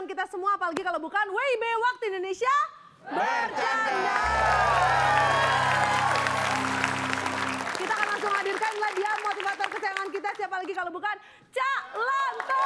teman kita semua, apalagi kalau bukan WIB Waktu Indonesia Bercanda. Kita akan langsung hadirkanlah dia motivator kesayangan kita, siapa lagi kalau bukan Cak Lanto.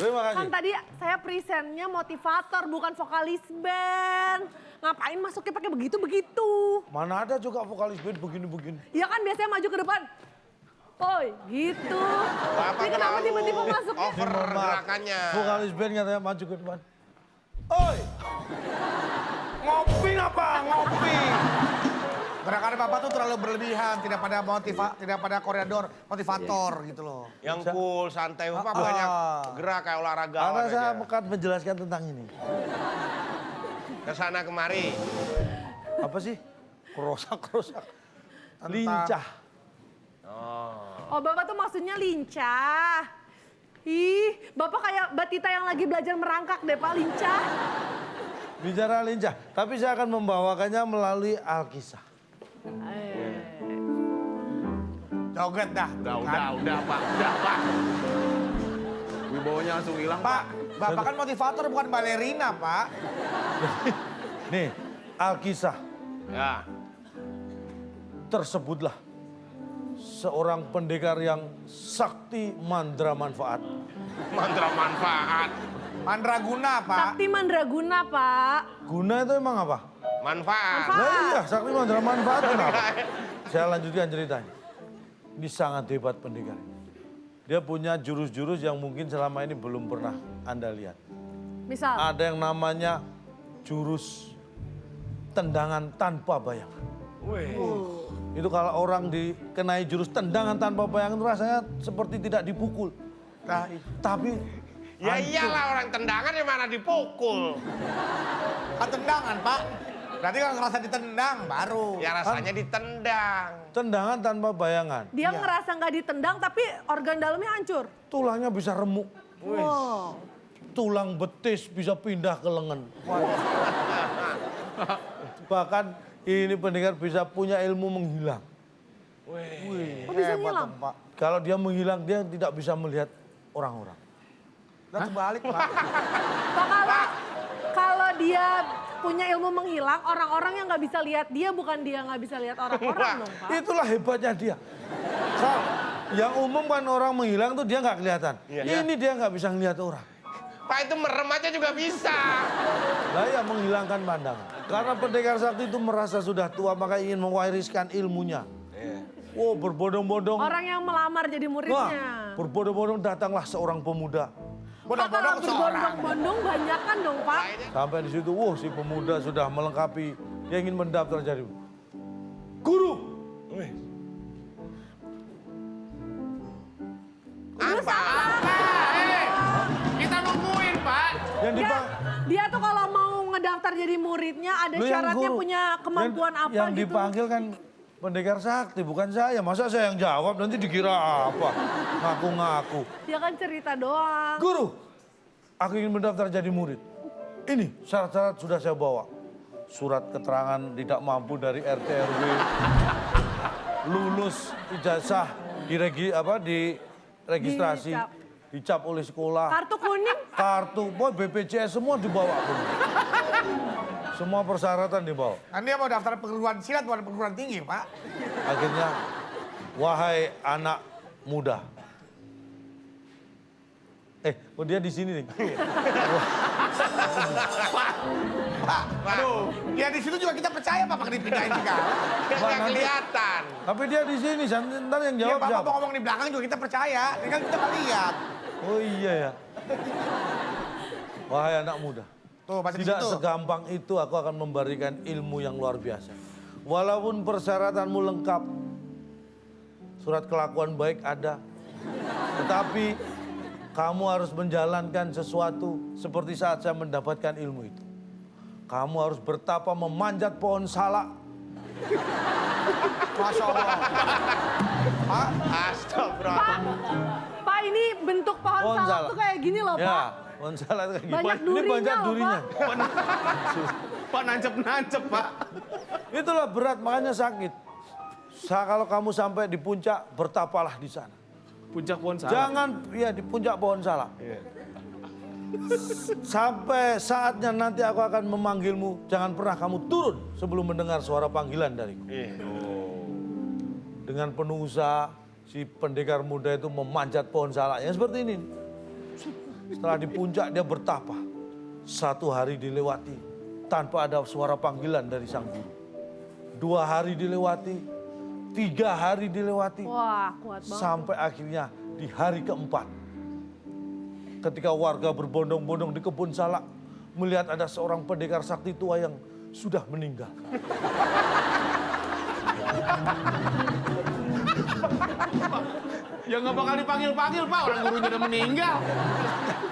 Terima kasih. Kan tadi saya presentnya motivator, bukan vokalis band. Ngapain masuknya pakai begitu-begitu? Mana ada juga vokalis band begini-begini. Ya kan biasanya maju ke depan. Oi, gitu. Bapak Ini kenapa terlalu tiba-tiba masuknya? over gerakannya. Vokalis band katanya maju ke depan. Oi! Ngopi apa? Ngopi! Gerakan Bapak tuh terlalu berlebihan, tidak pada koridor motivator gitu loh. Yang cool, santai, Bapak banyak gerak kayak olahraga. Karena saya akan menjelaskan tentang ini. Kesana kemari. Apa sih? Kerosak. Lincah. Oh, Bapak tuh maksudnya lincah. Ih, Bapak kayak Batita yang lagi belajar merangkak deh, Pak, lincah. Bicara lincah, tapi saya akan membawakannya melalui Alkisah. Joget dah. Udah, Pak. Wibawanya langsung hilang, Pak, Bapak kan motivator bukan balerina, Pak. Nih, Alkisah. Ya. Tersebutlah seorang pendekar yang sakti mandra manfaat. Mantra manfaat. Mandraguna, Pak. Sakti Mandraguna, Pak. Guna itu emang apa? Manfaat. Nah iya, sakti mandra manfaat kenapa? Saya lanjutkan ceritanya. Ini sangat hebat pendekar. Dia punya jurus-jurus yang mungkin selama ini belum pernah Anda lihat. Misal? Ada yang namanya jurus tendangan tanpa bayangan. Itu kalau orang dikenai jurus tendangan tanpa bayangan itu rasanya seperti tidak dipukul. Nah, tapi Ya hancur. iyalah orang tendangan yang mana dipukul. Kan tendangan, Pak. Berarti kalau ngerasa ditendang baru. Ya rasanya ditendang. Tendangan tanpa bayangan. Dia ngerasa nggak ditendang tapi organ dalamnya hancur. Tulangnya bisa remuk. Wow. Tulang betis bisa pindah ke lengan. Bahkan ini pendekar bisa punya ilmu menghilang. Kok bisa ngilang? Pak. Kalau dia menghilang, dia tidak bisa melihat orang-orang. Dan sebalik, Pak. Pak, kalau dia punya ilmu menghilang, orang-orang yang nggak bisa lihat dia, bukan dia nggak bisa lihat orang-orang dong, Pak. Itulah hebatnya dia. Yang umum kan orang menghilang tuh dia nggak kelihatan. Ini dia nggak bisa ngelihat orang. Pak itu merem aja juga bisa. Lah ya menghilangkan pandangan. Karena pendekar sakti itu merasa sudah tua maka ingin mewariskan ilmunya. Wow, berbondong-bondong. Orang yang melamar jadi muridnya. Wah, berbondong-bondong datanglah seorang pemuda. Pak, kalau berbondong-bondong banyakan dong, Pak. Sampai di situ, wah si pemuda sudah melengkapi. Dia ingin mendaftar jadi guru. Apa? Kita nungguin, Pak. Yang dipang Dia tuh kalau mau ngedaftar jadi muridnya ada Lu yang syaratnya guru. punya kemampuan apa Yang gitu. dipanggil kan pendekar sakti, bukan saya. Masa saya yang jawab, nanti dikira apa? Ngaku-ngaku. Dia kan cerita doang. Guru, aku ingin mendaftar jadi murid. Ini syarat-syarat sudah saya bawa. Surat keterangan tidak mampu dari RT RW. Lulus ijazah di registrasi. Dicap oleh sekolah. Kartu kuning? Kartu, boy BPJS semua dibawa. Semua persyaratan dibawa. Kan dia mau daftar perguruan silat bukan perguruan tinggi, Pak. Akhirnya, wahai anak muda. Oh dia di sini nih. Pak, aduh. Ya di situ juga kita percaya Bapak dipindahin juga. Nggak kelihatan. Tapi dia di sini, ntar yang Ya jawab Bapak siapa? mau ngomong di belakang juga kita percaya. Ini kan kita nggak lihat. Oh iya ya. Wahai anak muda. Tuh, baca di Tidak situ. segampang itu aku akan memberikan ilmu yang luar biasa. Walaupun persyaratanmu lengkap, surat kelakuan baik ada, tetapi kamu harus menjalankan sesuatu seperti saat saya mendapatkan ilmu itu. Kamu harus bertapa memanjat pohon salak Masya Allah. Pak, Astagfirullah. Pak ini bentuk pohon Pohon salak salak. tuh kayak gini loh Ya, Pak. pohon salak kayak gini. Banyak Ini durinya banyak loh, durinya. Pak nancep-nancep, Pak. Itulah berat, makanya sakit. Kalau kamu sampai di puncak, bertapalah di sana. Puncak pohon salak. Jangan, ya di puncak pohon salak. Sampai saatnya nanti aku akan memanggilmu, jangan pernah kamu turun sebelum mendengar suara panggilan dariku. Dengan penuh usaha, si pendekar muda itu memanjat pohon salaknya seperti ini. Setelah di puncak dia bertapa. 1 hari dilewati tanpa ada suara panggilan dari sang guru. 2 hari dilewati, 3 hari dilewati. Wah kuat banget. Sampai akhirnya di hari keempat. Ketika warga berbondong-bondong di kebun salak, melihat ada seorang pendekar sakti tua yang sudah meninggal. Ya nggak bakal dipanggil-panggil, Pak. Orang gurunya udah meninggal.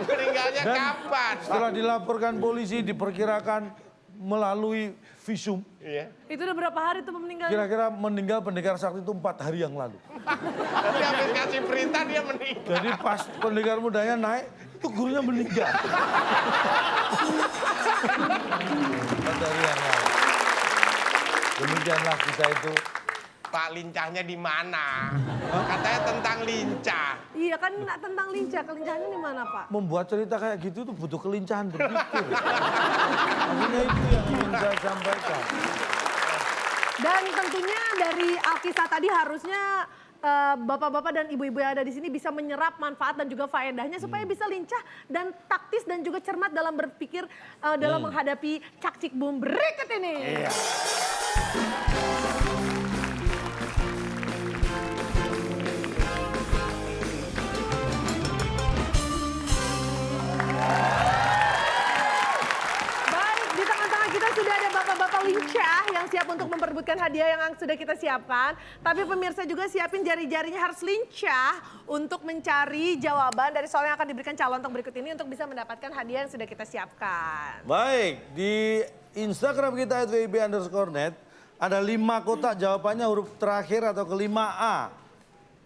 Meninggalnya Dan kapan? setelah dilaporkan polisi, diperkirakan melalui visum. Iya. Itu udah berapa hari tuh meninggalnya? Kira-kira meninggal pendekar sakti itu 4 hari yang lalu. Tapi habis kasih perintah dia meninggal. Jadi pas pendekar mudanya naik, itu gurunya meninggal. 4 hari yang lalu. Demikianlah kita itu. Pak, lincahnya di mana? Katanya tentang lincah. Iya kan tentang lincah, kelincahannya di mana Pak? Membuat cerita kayak gitu tuh butuh kelincahan berpikir. Maksudnya itu yang ingin saya sampaikan. Dan tentunya dari Alkisah tadi harusnya bapak-bapak dan ibu-ibu yang ada di sini bisa menyerap manfaat dan juga faedahnya supaya bisa lincah dan taktis dan juga cermat dalam berpikir dalam menghadapi cakcik boom berikut ini. Iya. Baik, di tengah-tengah kita sudah ada bapak-bapak lincah yang siap untuk memperebutkan hadiah yang sudah kita siapkan. Tapi pemirsa juga siapin jari-jarinya harus lincah untuk mencari jawaban dari soal yang akan diberikan calon untuk berikut ini untuk bisa mendapatkan hadiah yang sudah kita siapkan. Baik, di Instagram kita @wib_net ada 5 kotak jawabannya huruf terakhir atau kelima A.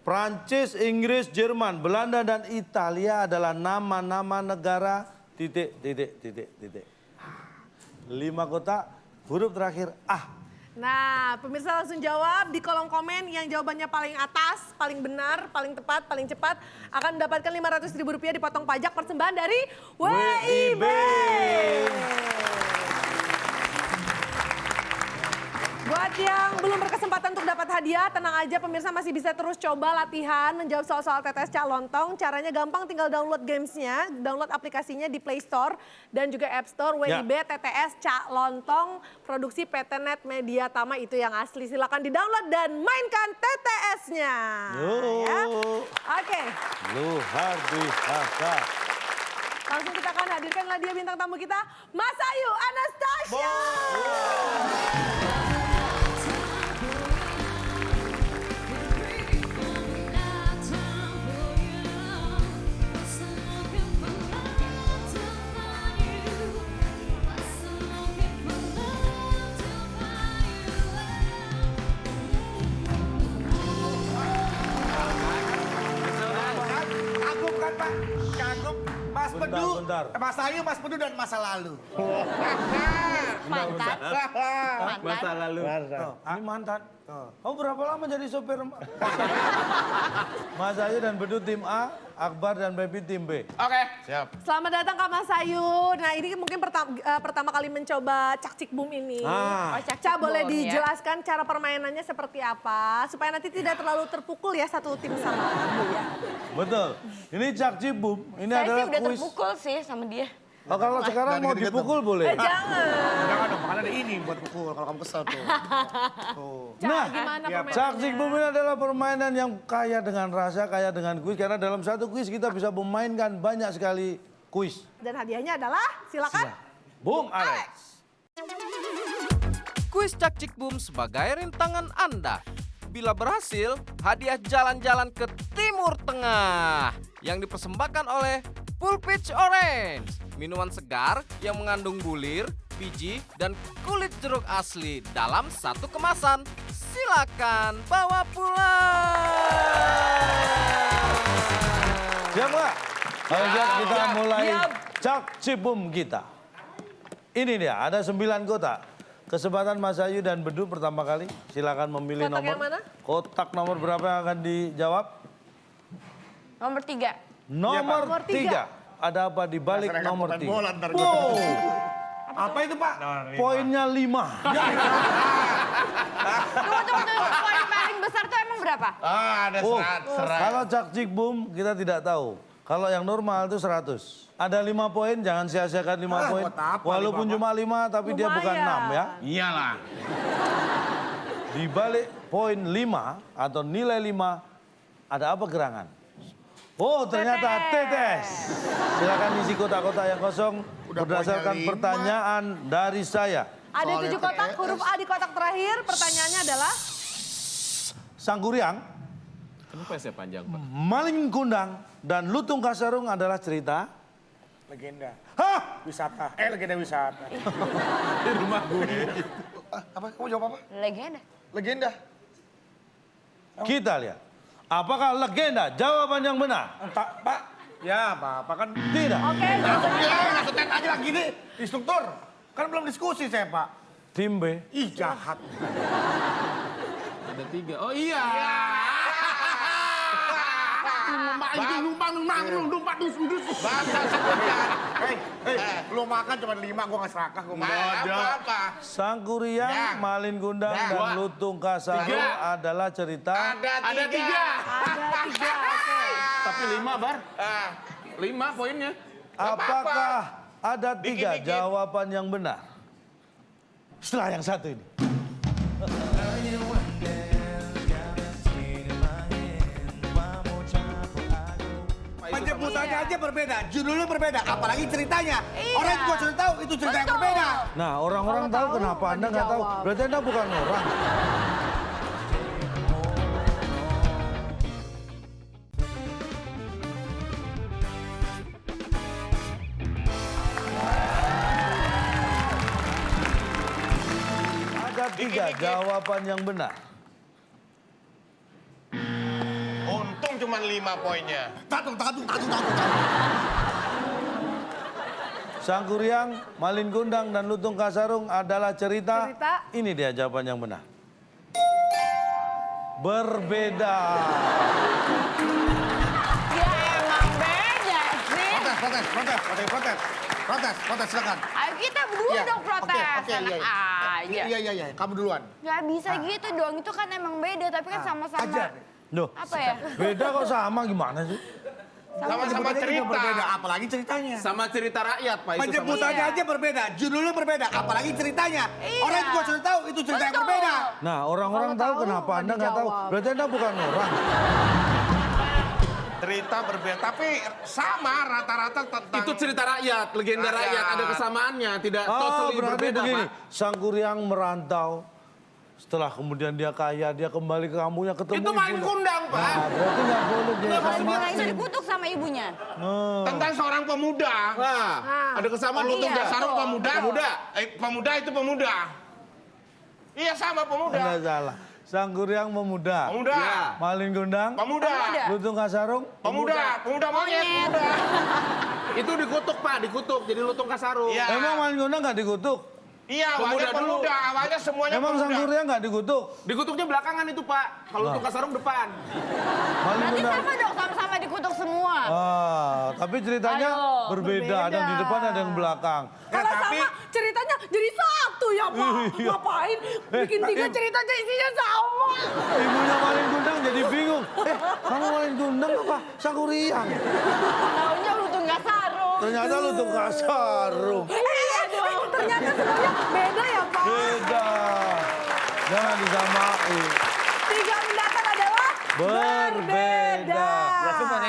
Prancis, Inggris, Jerman, Belanda, dan Italia adalah nama-nama negara titik. 5 kotak huruf terakhir A. Nah, pemirsa langsung jawab di kolom komen yang jawabannya paling atas, paling benar, paling tepat, paling cepat akan mendapatkan Rp500.000 dipotong pajak persembahan dari WIB. Buat yang belum berkesempatan untuk dapat hadiah, tenang aja pemirsa masih bisa terus coba latihan menjawab soal-soal TTS Cak Lontong. Caranya gampang, tinggal download gamesnya, download aplikasinya di Play Store dan juga App Store WIB TTS Cak Lontong, produksi PT Net Media Tama itu yang asli. Silakan di-download dan mainkan TTS-nya. Ya. Oke. Luar biasa. Langsung kita akan hadirkan dia bintang tamu kita, Mas Ayu Anastasia. kagum kan Pak? Kagum. Mas Pedu, Bentar. Mas Ayu, Mas Pedu dan masa lalu. Mantan. Masa lalu. Ini mantan. Kamu berapa lama jadi sopir? Mas Ayu dan Bedu tim A, Akbar dan Baby tim B. Oke, siap. Selamat datang Kak Mas Ayu. Nah ini mungkin pertama kali mencoba cakcik boom ini. Ah. Cak boleh boom, ya. dijelaskan cara permainannya seperti apa supaya nanti tidak terlalu terpukul ya satu tim sama ya. Betul. Ini Cak Cibum. Ini Saya sih adalah udah kuis. terpukul sih sama dia. Oh, kalau sekarang mau Jangan dipukul boleh. Jangan. Jangan dong, makanya ada ini buat pukul kalau kamu kesel tuh. Tuh. Cak gimana iya, permainannya? Cak Cibum ini adalah permainan yang kaya dengan rasa, kaya dengan kuis. Karena dalam satu kuis kita bisa memainkan banyak sekali kuis. Dan hadiahnya adalah silakan. Boom, Alex. Kuis Cak Cik Boom sebagai rintangan Anda. Bila berhasil, hadiah jalan-jalan ke Timur Tengah yang dipersembahkan oleh Pulpitch Orange. Minuman segar yang mengandung bulir, biji, dan kulit jeruk asli dalam satu kemasan. Silakan. silakan bawa pulang. Siap nggak? Kalau siap kita mulai Siap. cak cipum kita. Ini dia, ada 9 kotak. Kesempatan Mas Ayu dan Bedu pertama kali. Silakan memilih Kotak nomor. yang mana? Kotak nomor berapa yang akan dijawab? Nomor 3. Nomor Nomor 3. Ada apa di balik Dasar nomor pemain 3? bola ntar gua. Wow, Apa itu Pak? poinnya 5. Tunggu. Poin paling besar tuh emang berapa? Ada Oh, serat. kalau cak cipum kita tidak tahu. Kalau yang normal itu 100. Ada 5 poin, jangan sia-siakan 5 poin. buat apa Walaupun 5, cuma 5, tapi dia bukan 6 ya. Iyalah. Di balik poin 5 atau nilai 5, ada apa gerangan? Oh, ternyata tetes. Silakan isi kotak-kotak yang kosong Udah berdasarkan poinnya 5. pertanyaan dari saya. Ada Soalnya 7 kotak, TS. huruf A di kotak terakhir. Pertanyaannya adalah, Sangkuriang, Kenapa saya panjang, Pak? Maling Kundang, dan Lutung Kasarung adalah cerita. Legenda. Hah? Wisata. Legenda wisata. Di rumah gue. Apa? Kamu jawab apa? Legenda. Legenda. Kita lihat. Apakah legenda jawaban yang benar? Entah, Pak. Ya, Bapak kan. Tidak. oke, Langsung tet aja lah gini. Instruktur. Kan belum diskusi saya, Pak. Tim B. Ih, jahat. Ada 3. Oh iya. Numpang. Bahasa sebentar. Hei, lu makan cuma 5, gua nggak serakah. Gua Apa? Sangkuriang, Ya. Malin Kundang, Ya. dan Dua. Lutung Kasarung Tiga. adalah cerita. Ada 3. ada 3, oke. Tapi 5, Bar. 5 poinnya. Apakah ada 3 Dikit-dikit. jawaban yang benar? Setelah yang satu ini. Penjemputannya aja berbeda, judulnya berbeda, apalagi ceritanya. Iya. Orang juga sudah tahu itu cerita yang Betul. berbeda. Nah, orang-orang Kalau tahu tahu, kenapa Anda nggak tahu. dijawab. Berarti Anda bukan orang. Ada 3 jawaban yang benar. Untung cuma 5 poinnya. Tatung. Sangkuriang, Malin Kundang, dan Lutung Kasarung adalah cerita. Cerita. Ini dia jawaban yang benar. Berbeda. Ya emang beda sih. Protes, silakan. Ayo kita berdua Iya, dong protes. oke, Enak aja. Iya, kamu duluan. Gak bisa gitu dong, itu kan emang beda, tapi kan sama-sama. ajar. Loh, Apa ya? beda kok sama gimana sih? Sama-sama Penjemputannya juga cerita. berbeda, apalagi ceritanya. Sama cerita rakyat, Pak. Itu sama. Penjemputannya Iya. aja berbeda, judulnya berbeda, apalagi ceritanya. Iya. Orang juga sudah tahu itu cerita yang Betul. berbeda. Nah, orang-orang Kalau tahu tahu, kenapa nggak Anda nggak tahu. dijawab. Berarti Anda bukan orang. Cerita berbeda, tapi sama rata-rata tentang... Itu cerita rakyat, legenda Rakyat. rakyat, ada kesamaannya, tidak Oh, totally berarti berbeda, begini. Pak. Sangkuriang merantau. Setelah kemudian dia kaya, dia kembali ke kampungnya ketemu Itu Malin ibunya. Kundang, Pak. Nah, berarti nggak boleh dia Nah, sama. itu dikutuk sama ibunya. Tentang seorang pemuda. Nah, ada kesamaan Lutung Iya, Kasarung betul. pemuda. Pemuda itu pemuda. Iya sama pemuda. Anda salah. Sangkuriang pemuda. Pemuda. Iya. Malin Kundang. Pemuda. Lutung Kasarung. Pemuda. Pemuda monyet. Monyet. Pemuda. itu dikutuk, Pak, dikutuk. Jadi Lutung Kasarung. Iya. Emang Malin Kundang nggak dikutuk? Iya, Pemuda awalnya dulu. pemuda. Awalnya semuanya Emang pemuda. Sangkuriang nggak dikutuk? Dikutuknya belakangan itu, Pak. Kalau Lutung Kasarung depan. Malin Berarti Kundang. sama dong, sama-sama dikutuk semua. Tapi ceritanya Ayo, berbeda. Ada yang di depan, ada yang belakang. Kalau tapi- sama ceritanya jadi satu ya Pak. Iya. Ngapain bikin 3 ceritanya isinya sama. Ibunya Malin Kundang jadi bingung. Kamu Malin Kundang apa? Sangkuriang. Taunya Lutung Kasarung. Ternyata Lutung Kasarung. Ternyata sebenarnya beda ya Pak. Beda. Jangan disamain. 3 mendatar adalah Berbeda.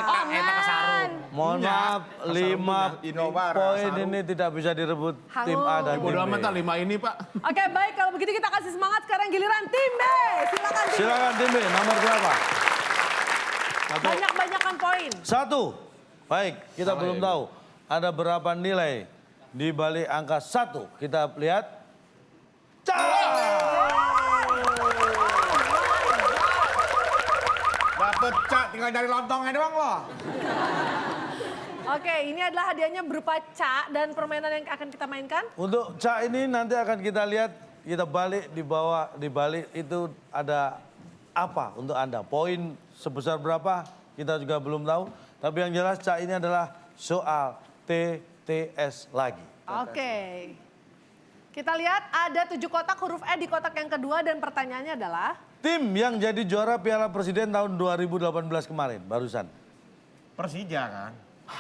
Aman. Mohon maaf, 5 Inobara, poin Sarung. ini tidak bisa direbut Halo. tim A dan tim Bodo amat B. lah 5 ini, Pak. Oke baik kalau begitu kita kasih semangat sekarang giliran tim B. Silakan tim B. Silakan tim B, nomor berapa? Banyak-banyakan poin. 1. Baik, kita belum tahu ada berapa nilai di balik angka 1. Kita lihat. Dapet Cak, tinggal cari lontongnya doang loh. Oke, ini adalah hadiahnya berupa Ca dan permainan yang akan kita mainkan. Untuk Ca ini nanti akan kita lihat, kita balik di bawah, di balik itu ada apa untuk Anda. Poin sebesar berapa kita juga belum tahu. Tapi yang jelas Ca ini adalah soal TTS lagi. Oke. Kita lihat ada 7 kotak huruf E di kotak yang kedua dan pertanyaannya adalah... Tim yang jadi juara Piala Presiden tahun 2018 kemarin, barusan. Persija kan?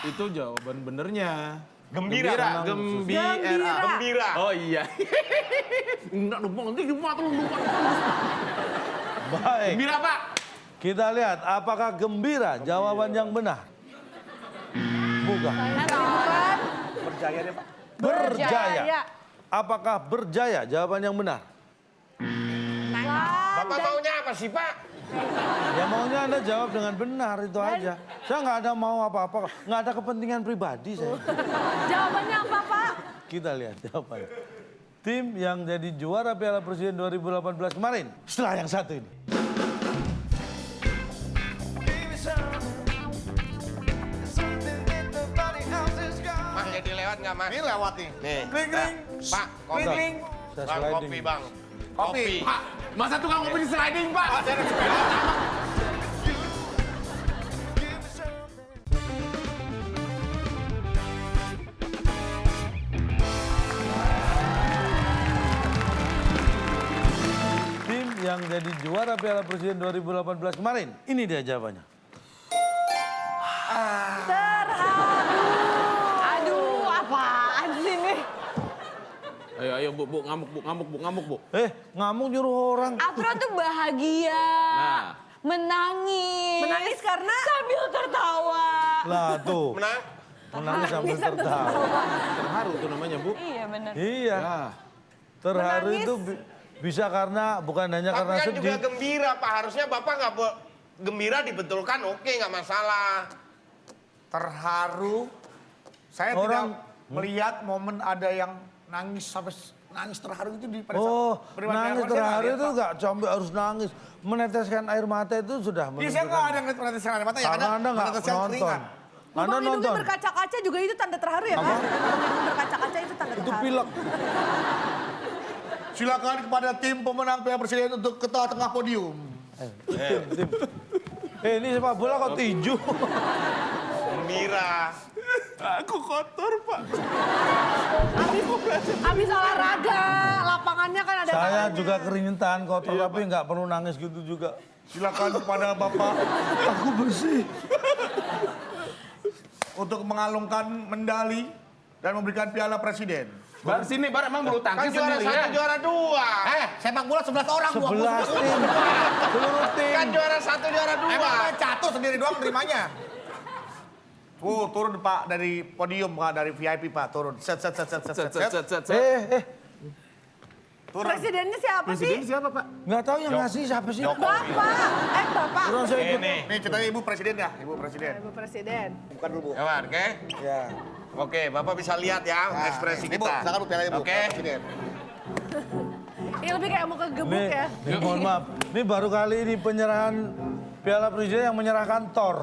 Itu jawaban benernya. Gembira. Gembira. Oh iya. Enggak lupa, nanti lupa tuh lupa. Baik, Gembira Pak. kita lihat apakah gembira jawaban yang benar. Bukan. Bukan. Berjaya deh Pak. Berjaya. Apakah berjaya jawaban yang benar? Bapak maunya apa sih Pak? Ya maunya Anda jawab dengan benar itu aja. Saya nggak ada mau apa-apa, nggak ada kepentingan pribadi saya. Jawabannya apa, Pak? Kita lihat jawabannya. Tim yang jadi juara Piala Presiden 2018 kemarin, setelah yang satu ini. Mas jadi lewat nggak Mas? Ini lewat nih. Nih. Kling, kling. Pak, kopi. Kling, kling. Saya Bang, sliding. kopi Bang. Kopi. Pak, masa tukang kopi di sliding Pak? Pak, saya ada sepeda. Tim yang jadi juara Piala Presiden 2018 kemarin, ini dia jawabannya. Terharu. Aduh, apaan sih nih? Ayo Bu, ngamuk Bu. Ngamuk nyuruh orang. Afro tuh bahagia. Nah. Menangis. Menangis karena sambil tertawa. Lah tuh, Menang. menangis sambil tertawa. Terharu tuh namanya Bu. Iya bener. Iya, Ya. terharu Menangis. itu bisa karena, bukan hanya Tapi karena kan sedih. juga gembira Pak. Harusnya Bapak nggak gembira dibetulkan, oke nggak masalah. Terharu. Saya tidak Orang- melihat momen ada yang nangis sampai nangis terharu itu di pada saat Oh, beribadah nangis Saya nggak terharu lihat, itu Pak. nggak sampai harus nangis. Meneteskan air mata itu sudah Iya, saya nggak ada ngeliat meneteskan air mata ya. Karena Anda nggak meneteskan nonton. keringat. Anda lubang hidungnya nonton. berkaca-kaca juga itu tanda terharu ya, Pak? Lubang hidung berkaca-kaca itu tanda Itu terharu. pilek. Silakan kepada tim pemenang Piala Presiden untuk ke tengah podium. Tim. Ini sepak bola kok tinju. Gembira. Aku kotor Pak. Habis olahraga, lapangannya kan ada Saya tangannya. juga keringetan kotor, tapi nggak perlu nangis gitu juga. Silakan kepada Bapak Aku bersih. untuk mengalungkan medali dan memberikan Piala Presiden. Bar sini Bar emang bulu Kan tangkis juara sendiri ya. satu, juara dua. Sepak bola 11 orang. 11 tim. Seluruh tim. Kan juara satu, juara dua. Emang catur sendiri doang terimanya. Turun Pak dari podium Pak, dari VIP Pak, turun. Set. Set. Turun. Presidennya siapa Presiden sih? siapa Pak? Nggak tahu yang ngasih siapa sih. Bapak. Bapak. Orang saya ikut. Nih ceritanya Ibu Presiden ya, Ibu Presiden. Ibu Presiden. Bukan dulu Bu. Ya, oke. Ya. Oke, Bapak bisa lihat ya ekspresi Ibu, kita. silakan Bu Piala Ibu. Oke. Piala Presiden. Ini lebih kayak mau kegebuk ya. Nih, mohon maaf. Ini baru kali ini penyerahan Piala Presiden yang menyerahkan Thor.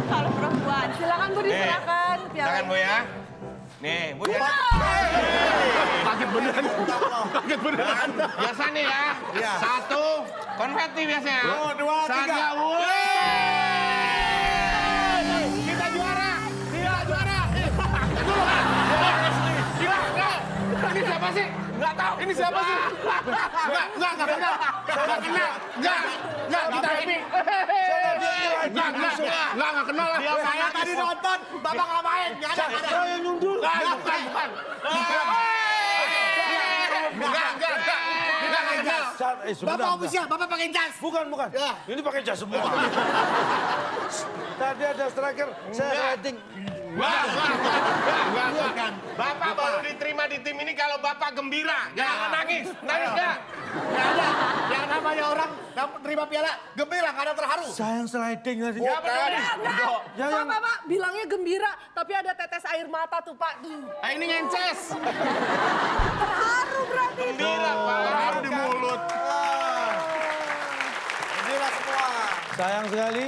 Kalau perempuan. Silakan Bu diserahkan Silakan piala. Bu ya. Nih, Bu ya. Kaget beneran. Kaget beneran. Biasa nih ya. Iya. Satu, konfeti biasanya. Dua, tiga. Kita juara. Kita juara. Gila, enggak. Ini siapa sih? Enggak tahu. Ini siapa sih? Enggak kenal. Enggak kenal. Enggak, kita happy. Enggak kenal lah. Saya tadi nonton, Bapak nggak main. Nggak ada. Saya yang nyundul. Bukan. Enggak kenal. Sebentar. Bapak ofisial, Bapak pakai jas. Bukan. Ini pakai jas semua. Tadi ada striker, saya sliding. Enggak. Bapak baru diterima di tim ini kalau Bapak gembira. Jangan nangis. Nangis enggak? Nggak ada. Yang namanya orang terima piala gembira, nggak ada terharu. Saya yang sliding tadi. Ya peduli. Enggak. Bapak bilangnya gembira, tapi ada tetes air mata tuh, Pak. Tuh. Ah, ini ngences. Terharu berarti. Gembira, Pak. Haru di mulut. Gembira semua. Sayang sekali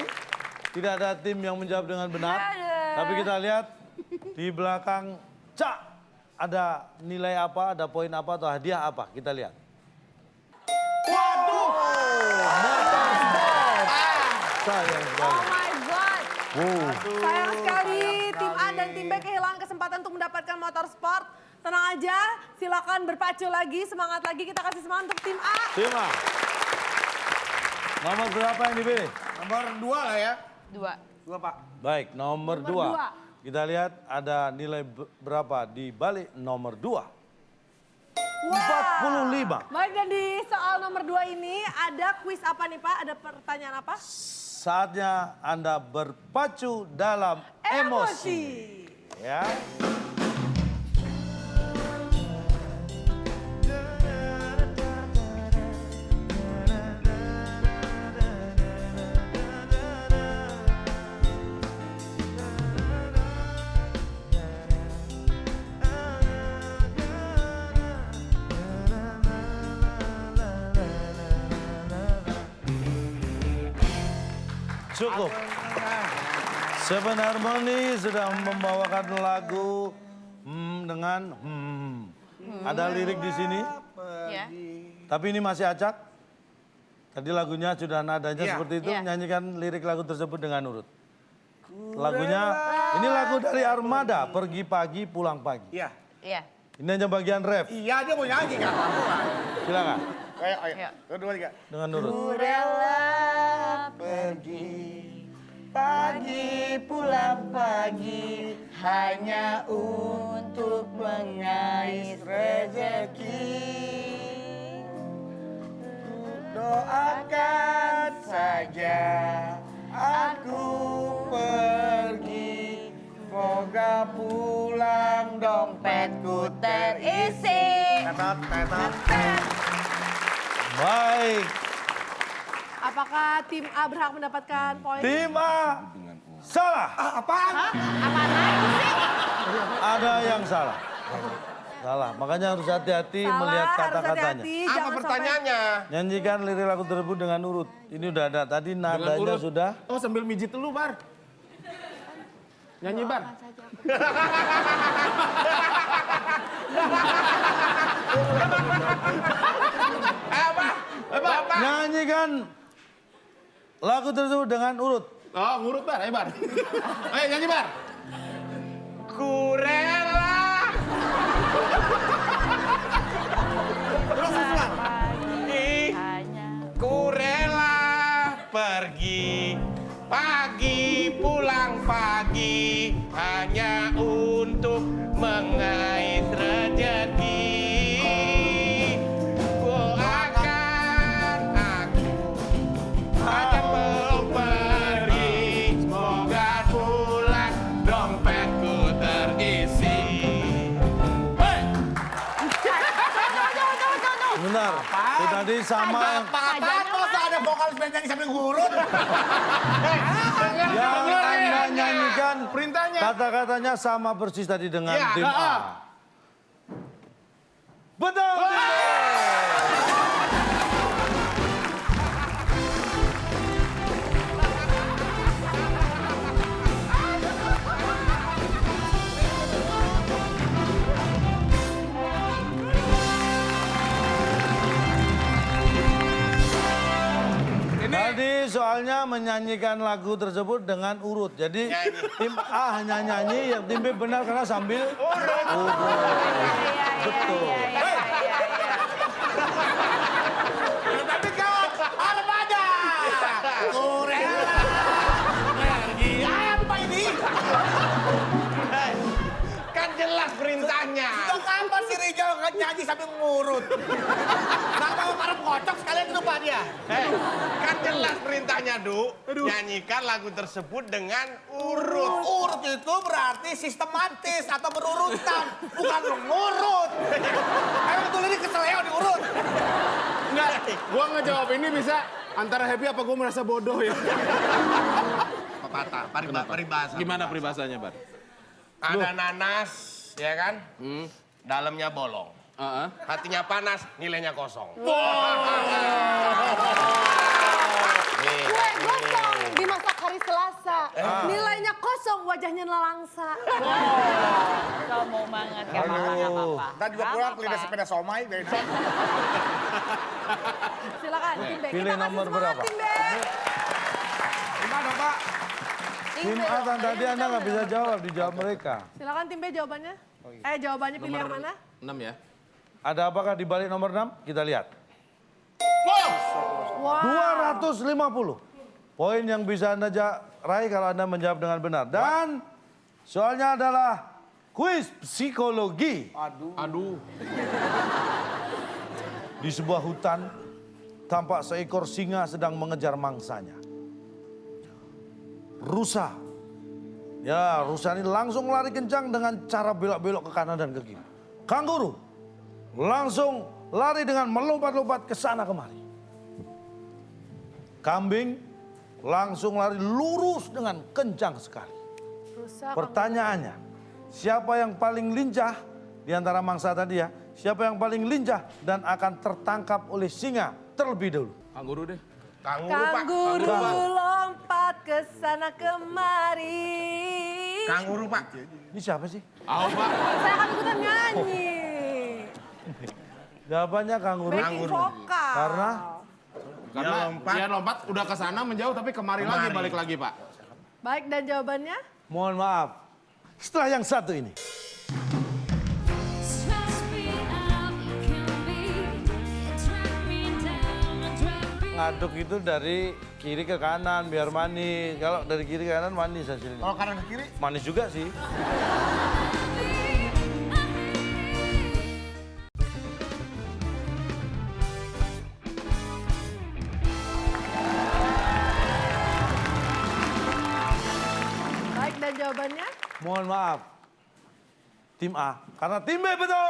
tidak ada tim yang menjawab dengan benar. Tapi kita lihat di belakang Cak ada nilai apa, ada poin apa atau hadiah apa? Kita lihat. Waduh. Motorsport. Sayang Oh sekali. my God. Wow. Sayang sekali tim A dan tim B kehilangan kesempatan untuk mendapatkan motor sport. Tenang aja, silakan berpacu lagi, semangat lagi. Kita kasih semangat untuk tim A. Tim A. Nomor berapa yang dipilih? Nomor 2 lah ya. 2. 2 Pak. Baik, nomor Nomor 2. Kita lihat ada nilai berapa di balik nomor 2. 45. Baik, dan di soal nomor 2 ini ada kuis apa nih Pak? Ada pertanyaan apa? Saatnya Anda berpacu dalam emosi. Ya. Cukup. Seven Harmony sudah membawakan lagu dengan Ada lirik di sini, Ya. tapi ini masih acak. Tadi lagunya sudah nadanya Iya. seperti itu, Iya. nyanyikan lirik lagu tersebut dengan urut. Lagunya, ini lagu dari Armada, Pergi Pagi Pulang Pagi. Iya. Iya. Ini hanya bagian ref, Iya dia mau nyanyi kan. silakan Ayo, ayo. Iya. 1, 2, 3. dengan urut. Rela pergi pagi pulang pagi hanya untuk mengais rezeki. Doakan saja aku pergi, semoga pulang dompetku terisi. Tetot, tetot. Baik, Apakah tim A berhak mendapatkan poin? tim A salah. Apaan? Apa lagi sih? Ada yang salah. Salah, makanya harus hati-hati Salah, melihat harus kata-katanya. hati-hati, Apa jangan pertanyaannya? Nyanyikan lirik lagu tersebut dengan urut. Ini udah ada, tadi nadanya urut. sudah. Oh sambil mijit dulu, Bar. Nyanyi, Bar. Apa? Nyanyikan lagu tersebut dengan urut. Oh, ngurut, Bar. Ayo, Bar. Ayo, nyanyi, Bar. Ku rela Ku rela pergi pagi pulang pagi hanya untuk mengais rezeki. Ku akan belum pergi, semoga pulang dompetku terisi. Hei! Benar. Itu tadi sama yang Apaan? Masa ada vokalis band nyanyi sambil ngurut? Anda nyanyikan Perintahnya. kata-katanya sama persis tadi dengan Iya, tim A. Betul. tim B. Tadi soalnya menyanyikan lagu tersebut dengan urut. Jadi tim A hanya nyanyi, yang tim B benar karena sambil urut. Betul. Tapi kan Armada. Kurela pergi. Apa ini? Kan jelas perintahnya. Sejak kapan si Rijal nyanyi sambil ngurut? Kenapa para kocok sekalian itu Pak dia? Kan jelas perintahnya, Du. Nyanyikan lagu tersebut dengan urut. Urut itu berarti sistematis atau berurutan, bukan ngurut. Emang betul ini keseleo diurut. Enggak, gua ngejawab ini bisa antara happy apa gua merasa bodoh ya. Pepatah, paribasa. Gimana peribahasanya, Bar? Ada nanas, ya kan? Dalamnya bolong. Hatinya panas, nilainya kosong. Gue gosong. nelangsa. Nilainya kosong, wajahnya nelangsa. Sombong banget, gak apa-apa. Ntar juga pulang lidah sepeda somai, beda. Silakan, tim B. Pilih Kita kasih nomor semangat, berapa? tim B. Gimana, Pak? Tim A tadi Anda nggak bisa jawab, dijawab mereka. Silakan tim B jawabannya. Jawabannya pilih yang mana? 6 ya. Ada apakah di balik nomor 6? Kita lihat. Wow. 250 poin yang bisa Anda raih kalau Anda menjawab dengan benar. Dan soalnya adalah kuis psikologi. Aduh. Di sebuah hutan, tampak seekor singa sedang mengejar mangsanya. Rusa. Ya, rusa ini langsung lari kencang dengan cara belok-belok ke kanan dan ke kiri. Kanguru langsung lari dengan melompat-lompat ke sana kemari. Kambing langsung lari lurus dengan kencang sekali. Rusak. Pertanyaannya, siapa yang paling lincah di antara mangsa tadi ya? Siapa yang paling lincah dan akan tertangkap oleh singa terlebih dahulu? Kanguru deh. Kanguru lompat ke sana kemari. Kanguru, Pak. Ini siapa sih? Pak. Saya akan ikutan nyanyi. Jawabannya kanguru. Backing vokal. Karena Karena dia lompat udah ke sana menjauh tapi kemari lagi balik lagi, Pak. Baik, dan jawabannya? mohon maaf, setelah yang satu ini. Ngaduk itu dari kiri ke kanan biar manis. Kalau dari kiri ke kanan manis hasilnya. Kalau kanan ke kiri? Manis juga sih. Baik, dan jawabannya? Mohon maaf, tim A. Karena tim B betul.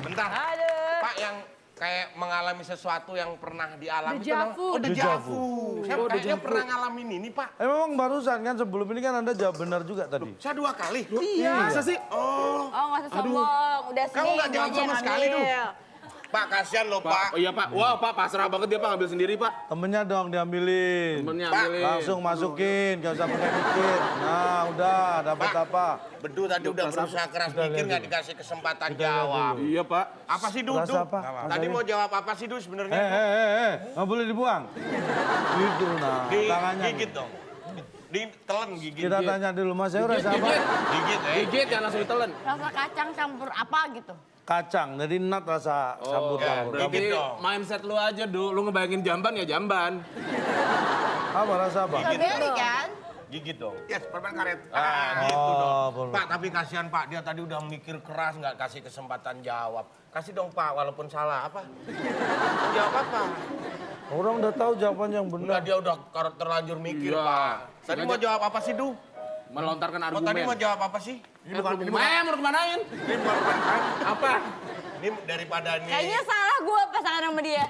Bentar. Pak, yang kayak mengalami sesuatu yang pernah dialami itu Deja vu. Oh, deja vu. Saya Oh, kayaknya deja vu. pernah ngalamin ini, Pak. Memang barusan kan sebelum ini kan Anda jawab benar juga tadi. Saya 2 kali. Iya. Masa sih? Oh. Oh, nggak usah sombong. Udah sih. Kamu nggak jawab sama sekali, tuh. Pak, kasihan loh, Pak. Oh iya, Pak. Wah, Pak pasrah banget dia, Pak, ngambil sendiri, Pak. Temennya dong diambilin. Temennya Pak, ambilin. Langsung masukin, gak usah pakai mikir. Nah udah, dapat Pak. apa? Bedu tadi udah berusaha keras Udah, mikir lihat nggak dulu. dikasih kesempatan Kita lihat jawab. dulu. Iya, Pak. Apa sih, Du? Rasa Du? apa? Tadi Rasanya? mau jawab apa sih, Du, sebenarnya? Nggak boleh dibuang. Gitu nah, tangannya. Digigit dong. Ditelan gigit. Kita tanya dulu, Mas Saya rasa apa? Gigit, Gigit jangan langsung ditelan. Rasa kacang campur apa gitu. Kacang, jadi nut rasa campur-campur. ya. Gigit Tapi dong. mindset lu aja, Du. Lu ngebayangin jamban ya jamban. Apa rasa apa? Strawberry kan? Gigit dong. Yes, permen karet. Gitu dong. Oh, boleh. Pak, tapi kasihan Pak, dia tadi udah mikir keras nggak kasih kesempatan jawab. Kasih dong Pak, walaupun salah apa? Jawab apa? Orang udah tahu jawaban yang Enggak, benar. dia udah terlanjur mikir Iya. Pak. Tadi mau jawab apa sih, Du? Melontarkan Tadi argumen. mau jawab apa sih? Ini mau kemanain? Ini bukan permen. Apa? Ini daripada nih. Kayaknya salah gue pasangan sama dia.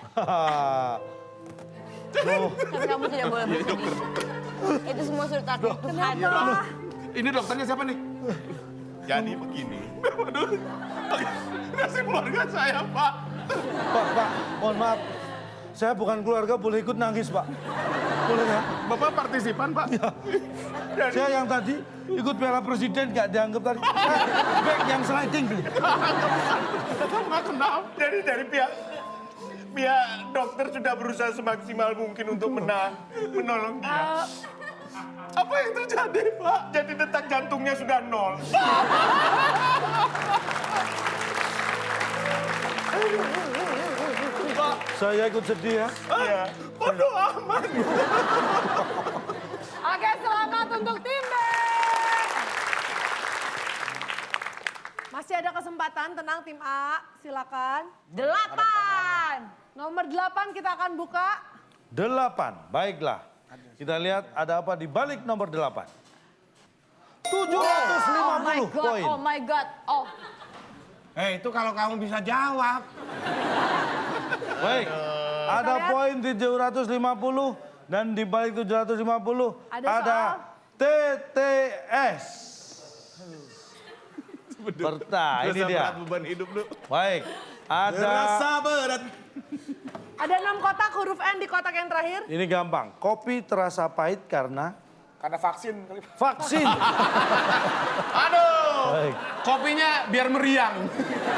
Tuh, Tapi kamu tidak boleh bersedih. Itu semua sudah takdir Tuhan. Ini dokternya siapa nih? Jadi begini. Nasib keluarga saya, Pak. Pak, mohon maaf. Saya bukan keluarga, boleh ikut nangis, Pak. Boleh ya? Bapak partisipan, Pak. Saya yang tadi ikut Piala Presiden nggak dianggap tadi. Back yang sliding tuh. Kamu nggak kenal. Jadi dari pihak dokter sudah berusaha semaksimal mungkin untuk menolong dia. Apa yang terjadi, Pak? Jadi detak jantungnya sudah 0. Saya ikut sedih ya. Iya. Bodoh amat. Oke, selamat untuk tim B. Masih ada kesempatan, tenang tim A, silakan. 8. Nomor 8 kita akan buka. 8, baiklah. Kita lihat ada apa di balik nomor 8. 750 Oh my God, poin. oh my God. Oh, Itu kalau kamu bisa jawab. Baik, Ada kita lihat. poin 750 dan di balik 750 Ada ada TTS. Berta, ini dia. Beban hidup lu. Baik, ada berat. Ada 6 kotak huruf N di kotak yang terakhir. ini gampang. Kopi terasa pahit karena Karena vaksin kali. vaksin. Aduh, Baik, kopinya biar meriang.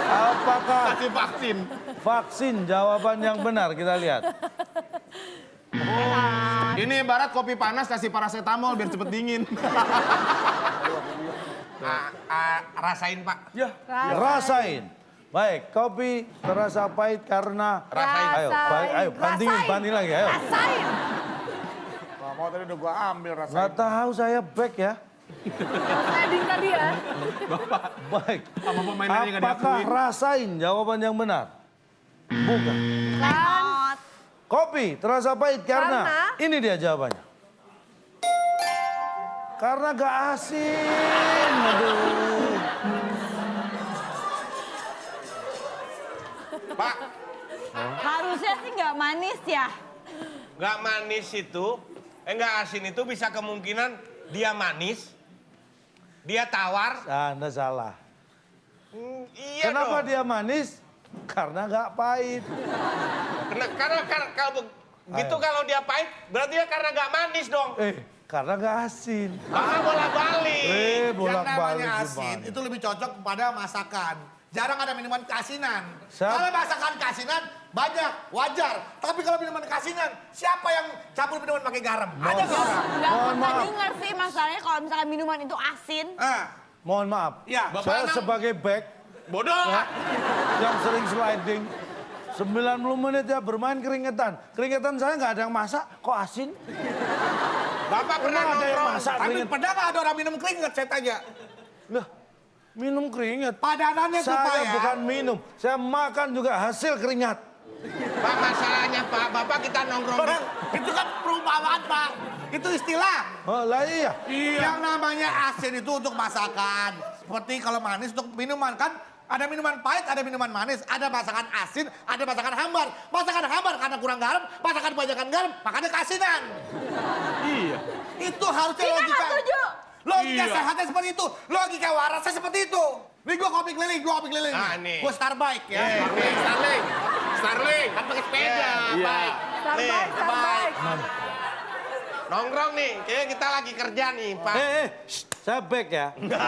apakah Kasih vaksin. vaksin jawaban yang benar? Kita lihat. Ini ibarat kopi panas kasih paracetamol biar cepet dingin. Rasain Pak. Ya, rasain. Baik, kopi terasa pahit karena Ayo, ayo, bandingin lagi, ayo. Rasain. Gak mau tadi udah gua ambil rasanya. Nggak tahu saya back ya. Sliding tadi ya. Baik. Sama pemainannya nggak Apakah diakuin. rasain jawaban yang benar? Bukan. Kan. Kopi terasa pahit karena ini dia jawabannya. Karena gak asin. Aduh. Pak, Harusnya sih nggak manis ya. nggak manis itu, nggak asin itu bisa kemungkinan dia manis, dia tawar. Anda salah. Iya Kenapa dong. dia manis? Karena gak pahit. Karena kalau begitu kalau dia pahit, berarti dia karena nggak manis dong. Karena gak asin. Bola-balik. Yang Bolak-balik namanya asin gimana? itu lebih cocok kepada masakan. Jarang ada minuman keasinan. Siap. Kalau masakan keasinan banyak, wajar. Tapi kalau minuman keasinan, siapa yang campur minuman pakai garam? Ada nggak orang? Nggak Mohon pernah maaf. dengar sih masalahnya kalau misalkan minuman itu asin. Mohon maaf. Ya, Saya sebagai back Bodoh. yang sering sliding. 90 menit ya bermain keringetan. Keringetan saya nggak ada yang masak, kok asin? Bapak pernah Emang ada yang nongkrong. masak Tapi keringet? pernah nggak ada orang minum keringet, saya tanya. Lah, minum keringet. Padanannya tuh Pak Saya ya. bukan minum, saya makan juga hasil keringat. Pak, masalahnya Pak, Bapak kita nongkrong. Orang, itu kan perumpamaan Pak. Itu istilah. Oh lah iya. Yang namanya asin itu untuk masakan. Seperti kalau manis untuk minuman kan. Ada minuman pahit, ada minuman manis. Ada masakan asin, ada masakan hambar. Masakan hambar karena kurang garam, masakan kebanyakan garam, makanya keasinan. Iya. Itu harusnya Kita logika. nggak setuju. Logika sehatnya seperti itu. Logika warasnya seperti itu. Nih gua kopi keliling, Ah, nih. Gua Starbike ya. Starling. Starling. Kan pakai sepeda. Baik. Starbike, Starbike. Nongkrong nih, kayaknya kita lagi kerja nih, Pak. Saya back ya. Enggak,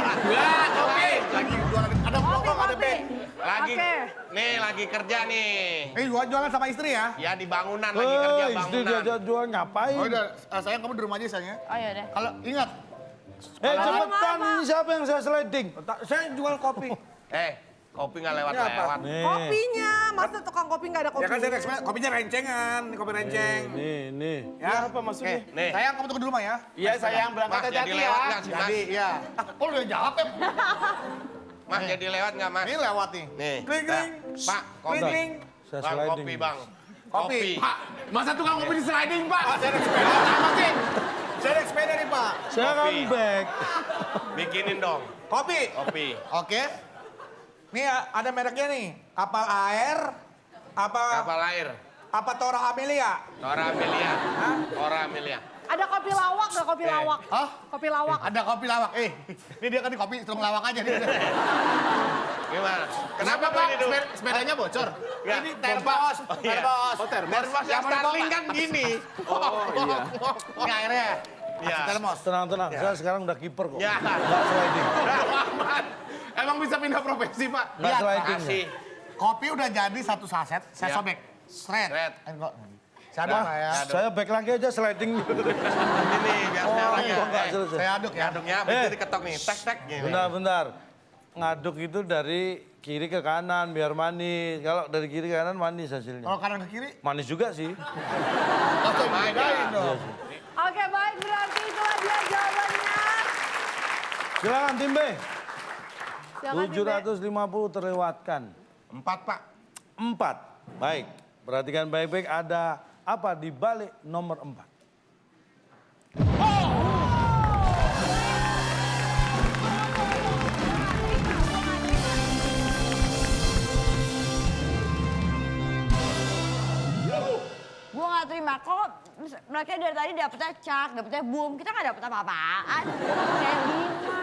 kopi. Lagi jualan, ada nongkrong, ada band. Lagi, Oke. nih lagi kerja nih. Gua jualan sama istri ya. Ya di bangunan, lagi kerja Istri bangunan. dia jual ngapain? Oh udah, sayang kamu di rumah aja sayang ya. Oh iya deh. Kalau ingat, Cepetan, ini siapa yang saya sliding? saya jual kopi. Kopi nggak lewat-lewat. Nih, Kopinya, masa tukang kopi nggak ada kopi? Ya kan saya ekspres, kopinya rencengan, ini kopi renceng. nih. Ya, Apa maksudnya? Nih, sayang kamu tunggu di rumah ya. Iya sayang Mas berangkat jadi hati-hati lewat ya. nggak sih, Mas? Jadi, iya. Kok lu udah jawab ya? Mas jadi lewat nggak, Mas? Ini lewat nih. Nih, Kling, kling. Pak, kopi. Kling, kling. Saya Bang, sliding. kopi, Bang. Kopi. Pak, masa tukang kopi di sliding, Pak? Saya naik sepeda. Apa sih? Saya naik sepeda nih, Pak. Saya kan Kopi. back. Bikinin dong, Kopi. kopi. Oke. Nih ada mereknya nih. Kapal air. Kapal air. Apa Tora Amelia? Tora Amelia. Tora Amelia. Ada kopi lawak nggak kopi lawak? Hah? Kopi lawak. Ada kopi lawak. Ini dia kan di kopi, terus lawak aja nih. Gimana? Kenapa Pak? Pak ini dulu? Sepedanya bocor. Ya. Ini termos. Iya. Termos. Oh, termos. Termos yang Starling kan gini. Ini airnya. Iya. Termos. Tenang. Saya sekarang udah kiper kok. Ya. Nggak sliding. Aman. Emang bisa pindah profesi, Pak? Nggak sliding. Kasih. Kopi udah jadi satu saset, saya Ya. sobek. Shred. Shred. Saya aduk lah ya. Saya back lagi aja sliding. Ini biar saya orangnya. kok nggak selesai? Saya aduk ya. Aduknya begitu diketok nih, tek-tek gini. Bentar. Ngaduk itu dari kiri ke kanan biar manis. Kalau dari kiri ke kanan manis hasilnya. Kalau kanan ke kiri, Manis juga sih. langsung bedain dong. Oke baik, berarti itulah dia jawabannya. Silakan tim B. Silakan, Tim B. 750 terlewatkan. 4, Pak. 4. Baik. Perhatikan baik-baik ada apa di balik nomor 4. Bima, kok mereka dari tadi dapetnya Cak, dapetnya Boom, kita nggak dapet apa-apaan. Kayak Bima.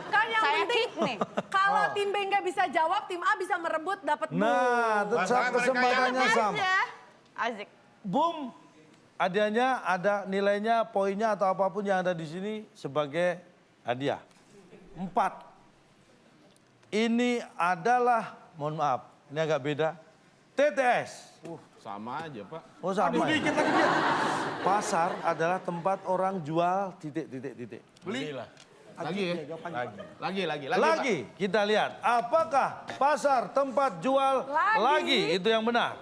Kan yang Saya penting kick nih. kalau tim B nggak bisa jawab, tim A bisa merebut dapat boom. Nah, tetap Masalah mereka kesempatannya Enak sama. aja. Asik. Boom, hadiahnya ada nilainya, poinnya atau apapun yang ada di sini sebagai hadiah. 4. Ini adalah, mohon maaf, ini agak beda. TTS. Sama aja, Pak. Oh sama ya? Pasar adalah tempat orang jual titik. Belilah. Lagi ya? Lagi. Lagi, kita lihat. Apakah pasar tempat jual lagi itu yang benar?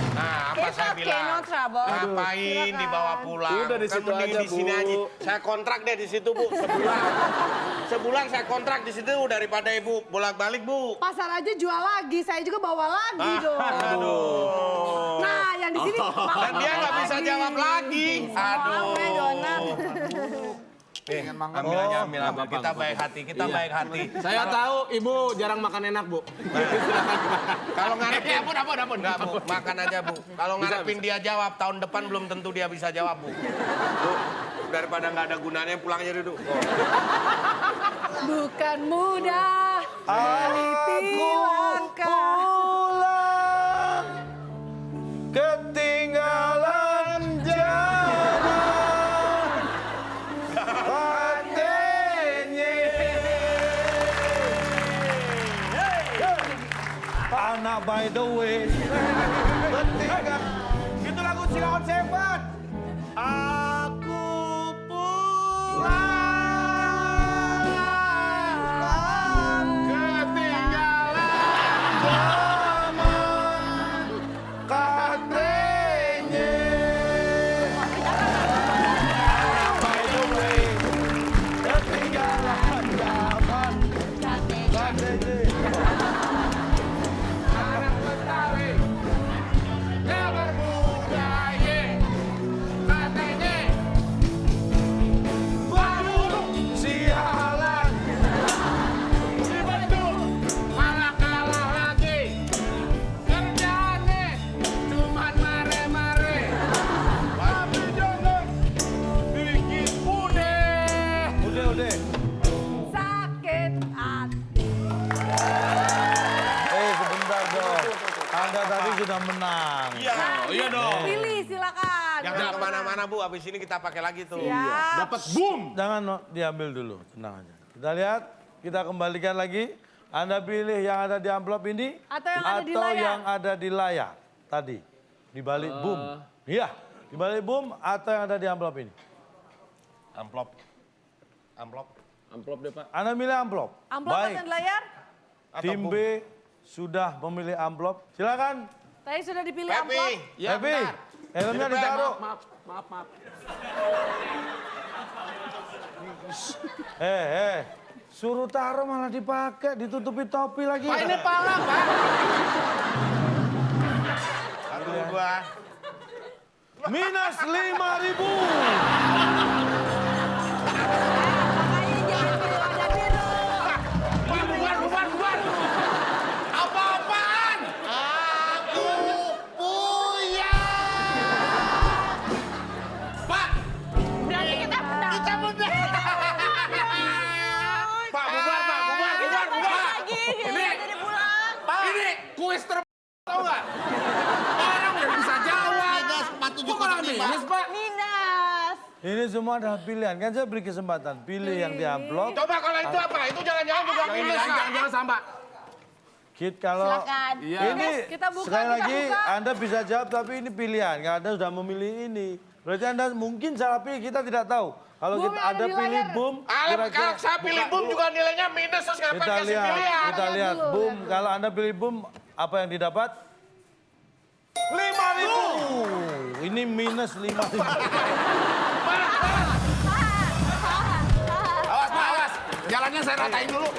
Nah, apa saya Oke, bilang? no trouble. Ngapain dibawa pulang? Udah di Kan situ mending aja, di sini Bu. aja. Saya kontrak deh di situ, Bu, sebulan. Sebulan saya kontrak di situ daripada Ibu bolak-balik, Bu. Pasar aja jual lagi, saya juga bawa lagi dong. Aduh. Nah, yang di sini Dan dia nggak bisa jawab lagi. Aduh. Maaf ya, donat. Ambil aja, ambil. Kita baik hati, kita baik hati. Saya tahu Ibu jarang makan enak, Bu. Kalau ngarepin, Ampun. Enggak, Bu, makan aja, Bu. Kalau ngarepin dia jawab, tahun depan belum tentu dia bisa jawab, Bu. Bu, daripada nggak ada gunanya, pulang aja dulu. bukan mudah meniti langkah. Pulang ketinggalan jalan katanya. Anak by the way ketinggalan. Itu lagu Cilaon Seven. Aku pulang ketinggalan zaman katanya. By the way ketinggalan zaman katanya. Anak Betawi, yang berbudaya, katanya. Baru sialan Dibentuk, malah kalah lagi. Kerjaannya cuman mare-mare. Tapi jangan bikin udah. udah. Sakit hati. Sebentar dong. Anda tadi sudah menang. Iya dong. Pilih silakan. Jangan kemana-mana, Bu. Abis ini kita pakai lagi tuh. Siap. Dapat boom. Jangan no, diambil dulu, tenang aja. Kita lihat, kita kembalikan lagi. Anda pilih yang ada di amplop ini Atau yang ada di atau layar. yang ada di layar tadi. Di balik boom. Iya, di balik boom atau yang ada di amplop ini. Amplop. Amplop deh, Pak. Anda milih amplop. Amplop Baik, atau layar? tim B sudah memilih amplop. Silakan. Tadi sudah dipilih Pepi. amplop. Ya, Happy, bentar. helmnya ditaruh. Maaf. Suruh taruh malah dipakai, ditutupi topi lagi. Pak, ini pala, Pak. Aduh, gua. Minus 5.000. Makanya jangan pilih warna biru. Bubar. Apa-apaan? Aku punya. Pak, Berarti kita menang. Kita menang. Pak, bubar, Pak. Bubar. Lagi, jadi pulang. ini kuis tau nggak? Orang udah bisa jawab. Minus Kok malah 47,5. minus, Pak? Minus. Ini semua adalah pilihan. Kan saya beri kesempatan. Pilih yang di amplop. Coba kalau itu apa? Itu jangan-jangan juga minus, Pak. Jangan sampai. Kit kalau Silakan. Iya. ini Kita buka, sekali kita lagi buka. Anda bisa jawab tapi ini pilihan. Karena Anda sudah memilih ini. Berarti Anda mungkin salah pilih, kita tidak tahu. Kalau Boom kita yang ada ada di pilih layar. boom, Kalau saya pilih boom juga nilainya minus, terus ngapain kita kasih lihat, pilihan? kita lihat dulu, boom. lihat dulu. Kalau Anda pilih boom, apa yang didapat? 5.000. Ini minus 5.000. Awas, Pak, awas. Jalannya saya ratain dulu.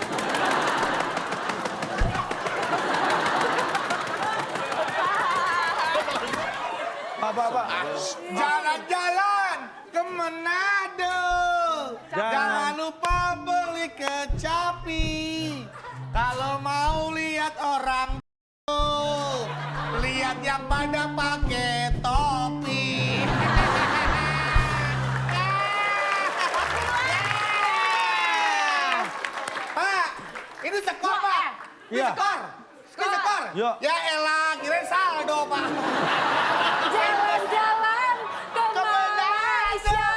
Pak. Jalan-jalan ke Manado. Jangan lupa beli kecapi. Kalau mau lihat orang lihat yang pada pakai topi. Pak, ini skor, Pak. Ini Iya. skor. Ini skor. Yuk. Ya elah, kirain saldo, Pak. Jalan-jalan ke Malaysia,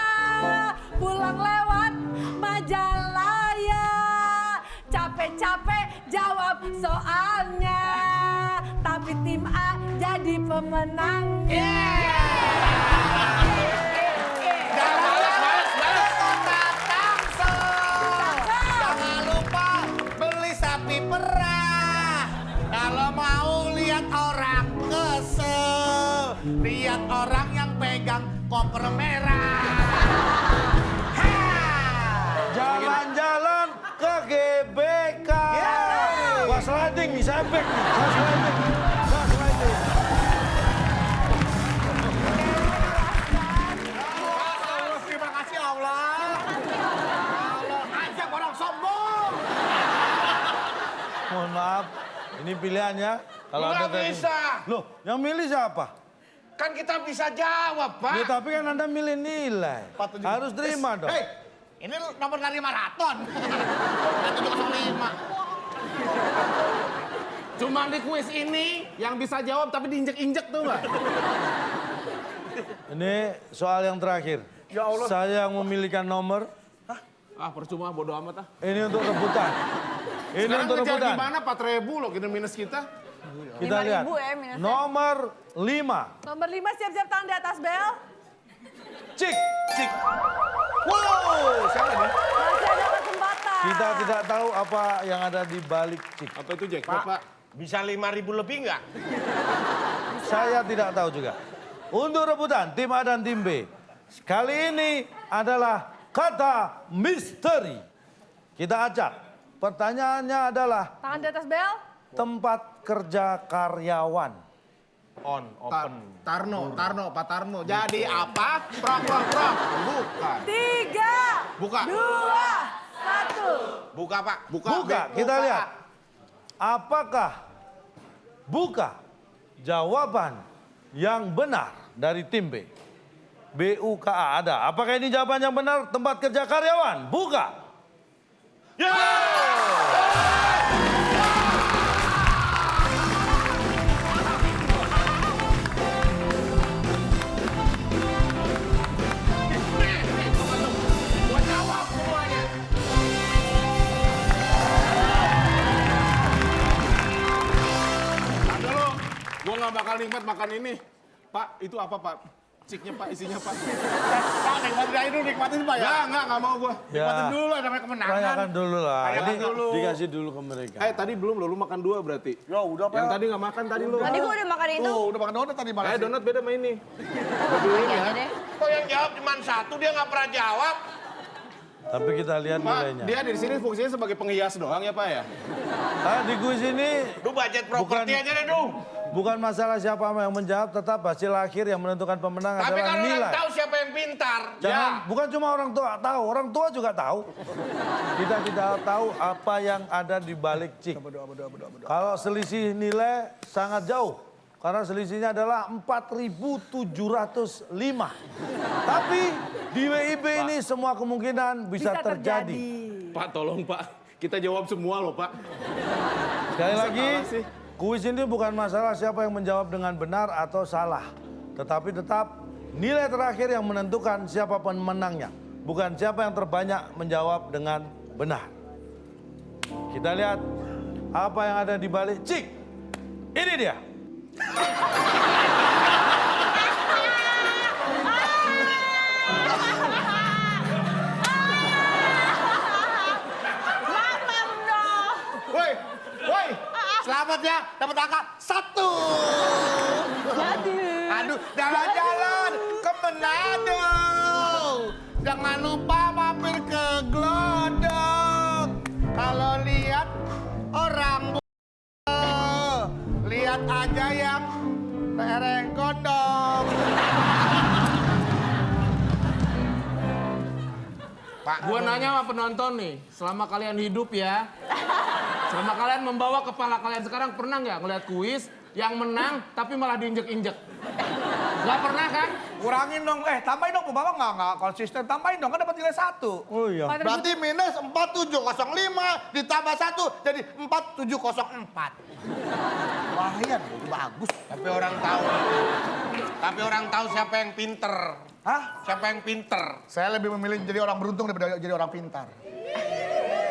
pulang lewat Majalaya. Capek-capek jawab soalnya, tapi tim A jadi pemenangnya. Jalan-jalan ke kota Tangsel. Jangan lupa beli sapi perah. Kalau mau lihat orang kesel, lihat orang yang pegang koper merah. Ha! Jalan-jalan ke GBK. Wah sliding nih, saya back nih. Saya sliding. Terima kasih Allah. Allah, ajak orang sombong. Mohon maaf, ini pilihannya. Kalau Nggak Anda bisa. Loh, yang milih siapa? Kan kita bisa jawab, Pak. Ya, tapi kan Anda milih nilai. Harus terima dong. Hei, ini nomor lari maraton. 705. Cuma di kuis ini yang bisa jawab tapi diinjek-injek tuh nggak? Ini soal yang terakhir. Ya Allah. Saya yang memilihkan nomor. Ah percuma bodo amat ah. Ini untuk rebutan. Ini Sekarang untuk ngejar rebutan. gimana 4.000 loh kita minus kita. Kita 5.000 lihat. ya minusnya. Nomor 5. Nomor 5 siap-siap tangan di atas bel. Cik. Wow, siapa ini? Masih ada kesempatan. Kita tidak tahu apa yang ada di balik cik. Apa itu jackpot Pak? Bisa 5.000 lebih nggak? Saya tidak tahu juga. Untuk rebutan tim A dan tim B. Kali ini adalah kata misteri. Kita acak. Pertanyaannya adalah Tangan di atas bel. tempat kerja karyawan. On, open. Pak Tarno. Jadi apa? Prok. Bukan. 3, Buka. 2, 1. Buka, Pak. Buka, kita lihat. Apakah buka jawaban yang benar dari tim B? BUKA ada. Apakah ini jawaban yang benar tempat kerja karyawan? Buka. Gua jawab semuanya. Ada lo. Gua nggak bakal nikmat makan ini. Pak, itu apa Pak? Ciknya Pak, isinya Pak. Pak, nikmatin dulu, nikmatin Pak ya. Nggak mau gua. Nikmatin dulu lah, namanya kemenangan. Rayakan dulu lah. Rayakan Ini dulu. dikasih dulu ke mereka. Tadi belum lo, lu makan 2 berarti. Ya udah Pak. Yang tadi nggak makan tadi lo. Tadi gua udah makan itu. Tuh, udah makan donat tadi makasih. Donat beda sama ini. Aja deh. Kok yang jawab cuma satu, dia nggak pernah jawab. Tapi kita lihat Pak, nilainya. dia di sini fungsinya sebagai penghias doang ya Pak ya? Di kuis ini Duh, budget properti Bukan. aja deh, Duh. bukan masalah siapa yang menjawab, tetap hasil akhir yang menentukan pemenang Tapi adalah kalau nilai. orang tahu siapa yang pintar. Jangan, bukan cuma orang tua tahu, orang tua juga tahu. Kita tidak tahu apa yang ada di balik cik. Kalau selisih nilai sangat jauh, karena selisihnya adalah 4.705. Tapi di WIB ini semua kemungkinan bisa terjadi. Pak tolong Pak, kita jawab semua loh Pak. Sekali lagi, salah sih? kuis ini bukan masalah siapa yang menjawab dengan benar atau salah. Tetapi tetap nilai terakhir yang menentukan siapa pemenangnya. Bukan siapa yang terbanyak menjawab dengan benar. Kita lihat apa yang ada di balik cik. Ini dia. Woi, selamat ya, dapat angka 1. Aduh, jalan-jalan ke Manado. Jangan lupa mampir ke Glodok. Kalau lihat orang lihat aja yang lereng gondok. Pak. Gua nanya sama penonton nih, selama kalian hidup ya, selama kalian membawa kepala kalian sekarang, pernah nggak ngeliat kuis yang menang tapi malah diinjek-injek? Nggak pernah kan? Kurangin dong, tambahin dong, Bapak nggak konsisten, tambahin dong, kan dapat nilai 1. Oh iya. Berarti minus 4705 ditambah 1 jadi 4704. Lumayan, bagus. Tapi orang tahu siapa yang pinter. Hah? Siapa yang pinter? Saya lebih memilih jadi orang beruntung daripada jadi orang pintar.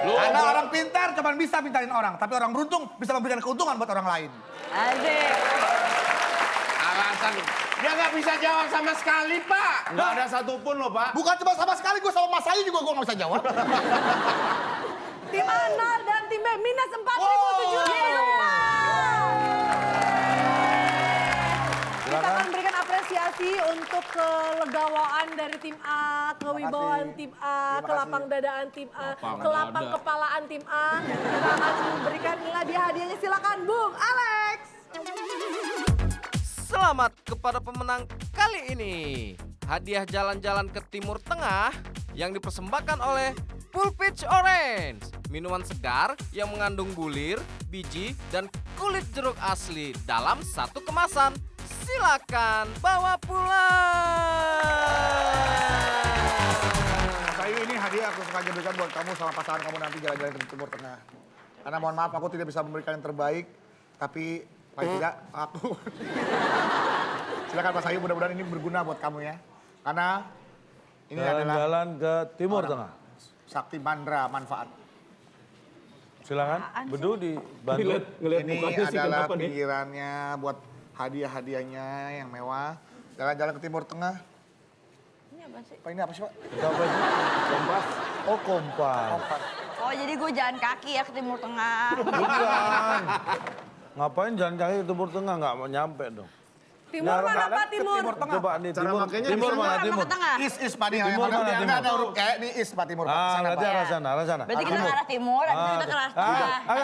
Lu Karena orang pintar cuma bisa pintarin orang, tapi orang beruntung bisa memberikan keuntungan buat orang lain. Asik. alasan. Dia nggak bisa jawab sama sekali, Pak. Nggak ada satupun loh, Pak. Bukan cuma sama sekali, gue sama Mas Ayu juga gue nggak bisa jawab. Tim Anar dan tim B minus 4.700. Kita akan berikan apresiasi untuk kelegawaan dari tim A, kewibawaan tim A, kelapang dadaan tim A, kelapang kepalaan tim A. Kita akan berikan hadiahnya, silakan Bung Alex. Selamat kepada pemenang kali ini. Hadiah jalan-jalan ke Timur Tengah yang dipersembahkan oleh Pulpitch Orange. Minuman segar yang mengandung bulir, biji, dan kulit jeruk asli dalam satu kemasan. Silakan bawa pulang. Mas Ayu, ini hadiah aku sengaja berikan buat kamu sama pasangan kamu nanti jalan-jalan ke Timur Tengah. Karena mohon maaf aku tidak bisa memberikan yang terbaik, tapi paling tidak aku. Silakan Mas Ayu, mudah-mudahan ini berguna buat kamu ya. Karena ini adalah Jalan-jalan ke Timur Tengah. Sakti Mandra Manfaat. Silakan, Bedu dibantu. Ini adalah pinggirannya buat hadiah-hadiahnya yang mewah. Jalan-jalan ke Timur Tengah. Ini apa sih? Pak, ini apa sih, Pak? Itu apa itu? Kompas. Oh, kompas. Oh, jadi gue jalan kaki ya ke Timur Tengah. Bukan. Ngapain jalan kaki ke Timur Tengah? Nggak mau nyampe dong. Timur mana Pak Timur? Coba nih, timur mana timur? Tengah. Is Pak, Timur mana, timur? ada huruf kayak di is Pak Timur Pak. Ah, Sana, berarti Pak. arah sana, arah sana. Berarti kita ke arah timur, habis itu kita ke arah tengah.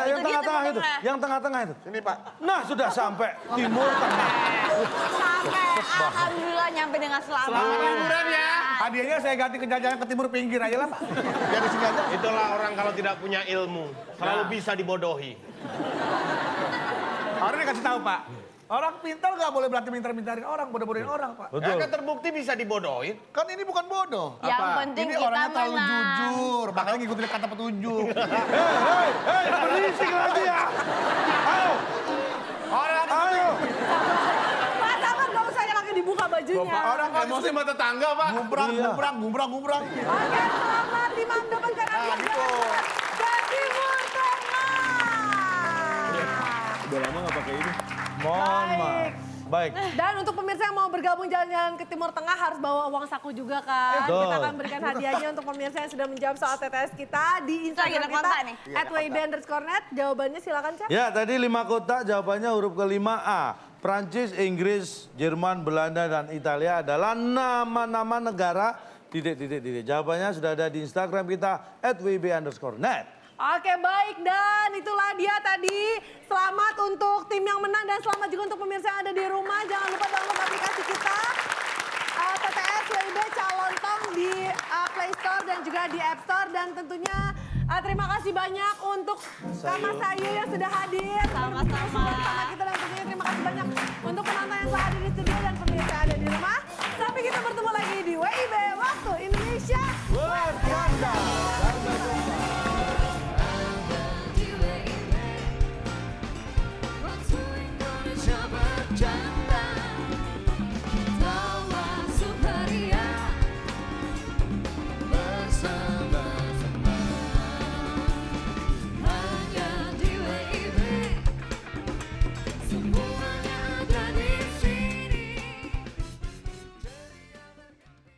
yang Itu dia tengah-tengah Timur itu, Tengah. yang tengah-tengah itu. Ini Pak. Nah, sudah sampai Timur Tengah. Sampai, alhamdulillah nyampe dengan selamat. Selamat liburan ya. Hadiahnya saya ganti ke jalan ke timur pinggir aja lah Pak. Biar di sini aja. Itulah orang kalau tidak punya ilmu. Selalu bisa dibodohi. Harusnya kasih tahu Pak. Orang pintar nggak boleh berarti mintar-mintarin orang, bodoh-bodohin orang Pak. Ya kan terbukti bisa dibodohin. Kan ini bukan bodoh. Yang penting Ini kita orangnya terlalu menang. jujur, makanya ngikutin kata petunjuk. Hei, berisik lagi ya. Ayo, Orang ayo. Pak sabar, gak usah yang lagi dibuka bajunya. orang Emosi sama tetangga, Pak. gumbrang, Iya. gumbrang. Oke, selamat Tim A mendapatkan hadiah jalan-jalan ke Timur Tengah. Udah lama nggak pakai ini. Mohon maaf. Baik. Dan untuk pemirsa yang mau bergabung jalan-jalan ke Timur Tengah harus bawa uang saku juga kan. Betul. Kita akan berikan hadiahnya untuk pemirsa yang sudah menjawab soal TTS kita di Instagram Kita kita kontak nih. @wib_net. Jawabannya silakan Cak. Ya, tadi 5 kota jawabannya huruf ke-5 A. Prancis, Inggris, Jerman, Belanda, dan Italia adalah nama-nama negara titik. Jawabannya sudah ada di Instagram kita @wib_net. Oke baik, dan itulah dia tadi. Selamat untuk tim yang menang dan selamat juga untuk pemirsa yang ada di rumah. Jangan lupa download aplikasi kita TTS WIB Calontong di Play Store dan juga di App Store. Dan tentunya terima kasih banyak untuk Kak Sayu yang sudah hadir. Sama-sama. Bersama kita, dan tentunya terima kasih banyak untuk penonton yang telah hadir di